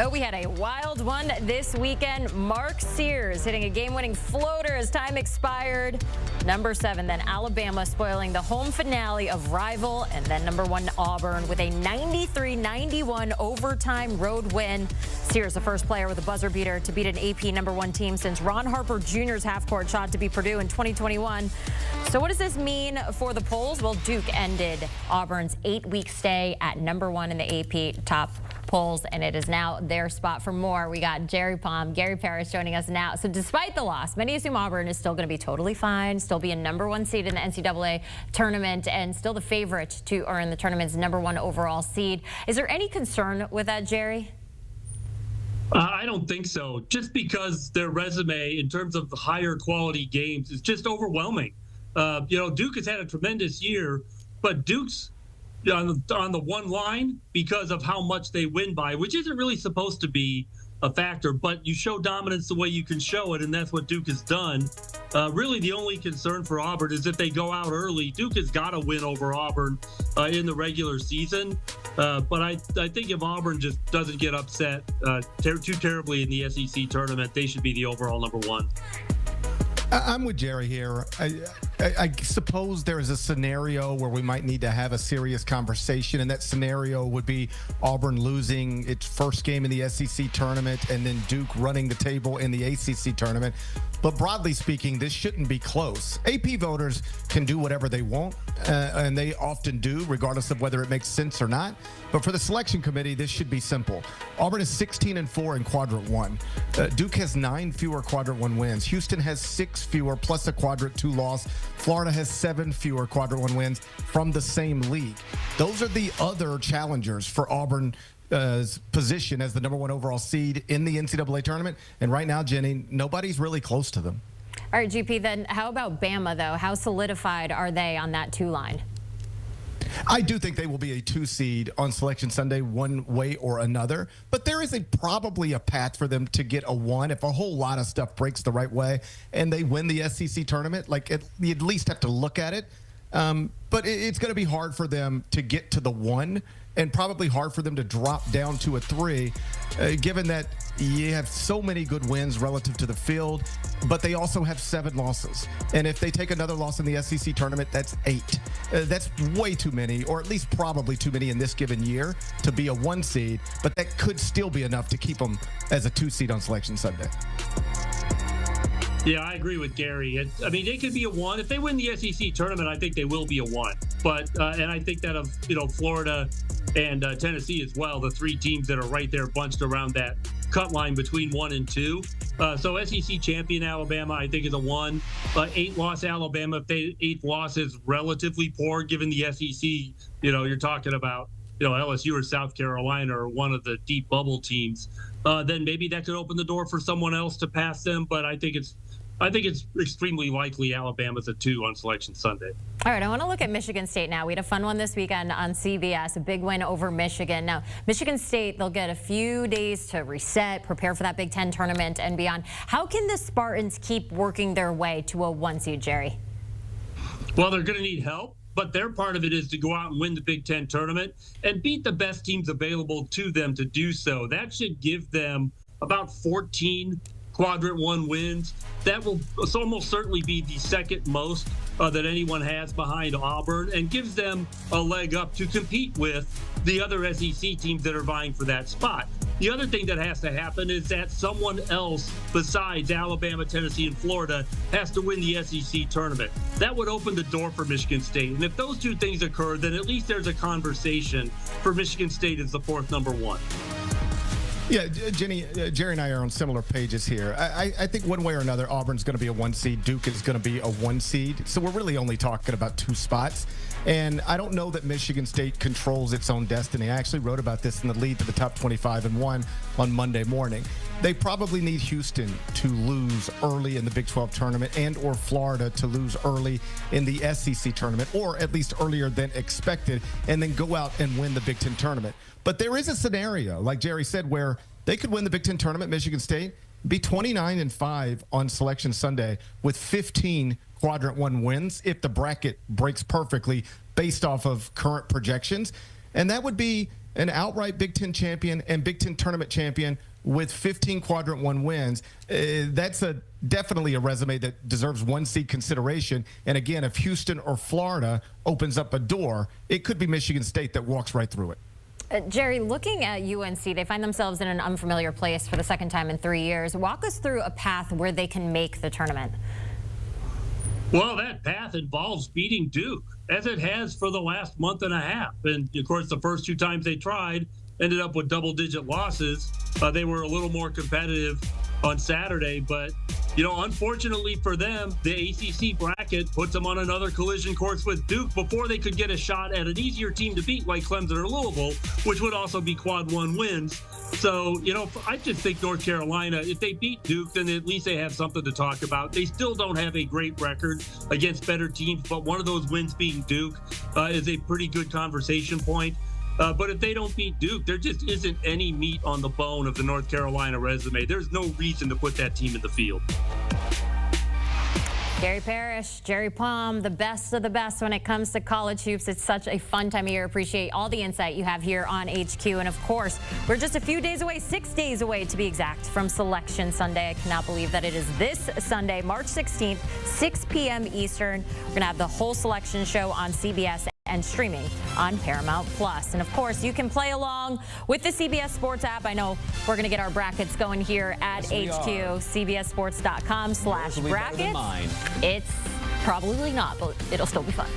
Oh, we had a wild one this weekend. Mark Sears hitting a game-winning floater as time expired. Number 7, then Alabama spoiling the home finale of rival, and then number 1 Auburn with a 93-91 overtime road win. Sears, the first player with a buzzer beater to beat an AP number 1 team since Ron Harper Jr.'s half-court shot to beat Purdue in 2021. So what does this mean for the polls? Well, Duke ended Auburn's 8-week stay at number 1 in the AP top polls, and it is now their spot for more. We got Jerry Palm, Gary Parrish joining us now. So despite the loss, many assume Auburn is still going to be totally fine, still be a number 1 seed in the NCAA tournament, and still the favorite to earn the tournament's number 1 overall seed. Is there any concern with that, Jerry? I don't think so. Just because their resume in terms of the higher quality games is just overwhelming. Duke has had a tremendous year, but Duke's on the one line because of how much they win by, which isn't really supposed to be a factor, but you show dominance the way you can show it, and that's what Duke has done. Really, the only concern for Auburn is if they go out early. Duke has got to win over Auburn in the regular season. But I think if Auburn just doesn't get upset too terribly in the SEC tournament, they should be the overall number 1. I'm with Jerry here. I suppose there is a scenario where we might need to have a serious conversation, and that scenario would be Auburn losing its first game in the SEC tournament and then Duke running the table in the ACC tournament. But broadly speaking, this shouldn't be close. AP voters can do whatever they want, and they often do, regardless of whether it makes sense or not. But for the selection committee, this should be simple. Auburn is 16-4 in Quadrant 1. Duke has 9 fewer Quadrant 1 wins. Houston has 6 fewer, plus a Quadrant 2 loss. Florida has 7 fewer Quadrant 1 wins from the same league. Those are the other challengers for Auburn position as the number 1 overall seed in the NCAA tournament. And right now, Jenny, nobody's really close to them. All right, GP, then how about Bama, though? How solidified are they on that 2 line? I do think they will be a 2 seed on Selection Sunday one way or another, but there is probably a path for them to get a 1 if a whole lot of stuff breaks the right way and they win the SEC tournament. You at least have to look at it. But it's going to be hard for them to get to the 1 and probably hard for them to drop down to a 3, given that you have so many good wins relative to the field, but they also have 7 losses. And if they take another loss in the SEC tournament, that's 8. That's way too many, or at least probably too many in this given year to be a 1 seed, but that could still be enough to keep them as a 2 seed on Selection Sunday. Yeah, I agree with Gary. They could be a 1. If they win the SEC tournament, I think they will be a 1. But and I think that of Florida and Tennessee as well, the 3 teams that are right there bunched around that cut line between 1 and 2. So SEC champion Alabama, I think, is a 1. 8-loss Alabama, if they 8th loss is relatively poor given the SEC. You're talking about LSU or South Carolina or one of the deep bubble teams. Then maybe that could open the door for someone else to pass them. But I think it's extremely likely Alabama's a 2 on Selection Sunday. All right, I want to look at Michigan State now. We had a fun one this weekend on CBS, a big win over Michigan. Now, Michigan State, they'll get a few days to reset, prepare for that Big Ten tournament and beyond. How can the Spartans keep working their way to a 1 seed, Jerry? Well, they're going to need help. But their part of it is to go out and win the Big Ten tournament and beat the best teams available to them to do so. That should give them about 14 Quadrant 1 wins. That will almost certainly be the second most that anyone has behind Auburn, and gives them a leg up to compete with the other SEC teams that are vying for that spot. The other thing that has to happen is that someone else besides Alabama, Tennessee, and Florida has to win the SEC tournament. That would open the door for Michigan State. And if those 2 things occur, then at least there's a conversation for Michigan State as the 4th number 1. Yeah, Jenny, Jerry and I are on similar pages here. I think one way or another, Auburn's going to be a 1 seed. Duke is going to be a 1 seed. So we're really only talking about 2 spots. And I don't know that Michigan State controls its own destiny. I actually wrote about this in the lead to the top 25 and 1 on Monday morning. They probably need Houston to lose early in the Big 12 tournament and or Florida to lose early in the SEC tournament, or at least earlier than expected, and then go out and win the Big 10 tournament. But there is a scenario, like Jerry said, where they could win the Big 10 tournament, Michigan State, be 29-5 on Selection Sunday with 15 Quadrant 1 wins if the bracket breaks perfectly based off of current projections. And that would be an outright Big Ten champion and Big Ten tournament champion with 15 quadrant one wins. That's definitely a resume that deserves one seed consideration. And again, if Houston or Florida opens up a door, it could be Michigan State that walks right through it. Jerry, looking at UNC, they find themselves in an unfamiliar place for the second time in 3 years. Walk us through a path where they can make the tournament. Well, that path involves beating Duke, as it has for the last month and a half. And, of course, the first two times they tried ended up with double-digit losses. They were a little more competitive on Saturday, but, unfortunately for them, the ACC bracket puts them on another collision course with Duke before they could get a shot at an easier team to beat like Clemson or Louisville, which would also be quad one wins. So, I just think North Carolina, if they beat Duke, then at least they have something to talk about. They still don't have a great record against better teams, but one of those wins being Duke is a pretty good conversation point. But if they don't beat Duke, there just isn't any meat on the bone of the North Carolina resume. There's no reason to put that team in the field. Gary Parrish, Jerry Palm, the best of the best when it comes to college hoops. It's such a fun time of year. Appreciate all the insight you have here on HQ. And of course, we're just a few days away, 6 days away to be exact, from Selection Sunday. I cannot believe that it is this Sunday, March 16th, 6 p.m. Eastern. We're going to have the whole selection show on CBS and streaming on Paramount Plus. And of course, you can play along with the CBS Sports app. I know we're going to get our brackets going here at HQ, cbssports.com/brackets. It's probably not, but it'll still be fun.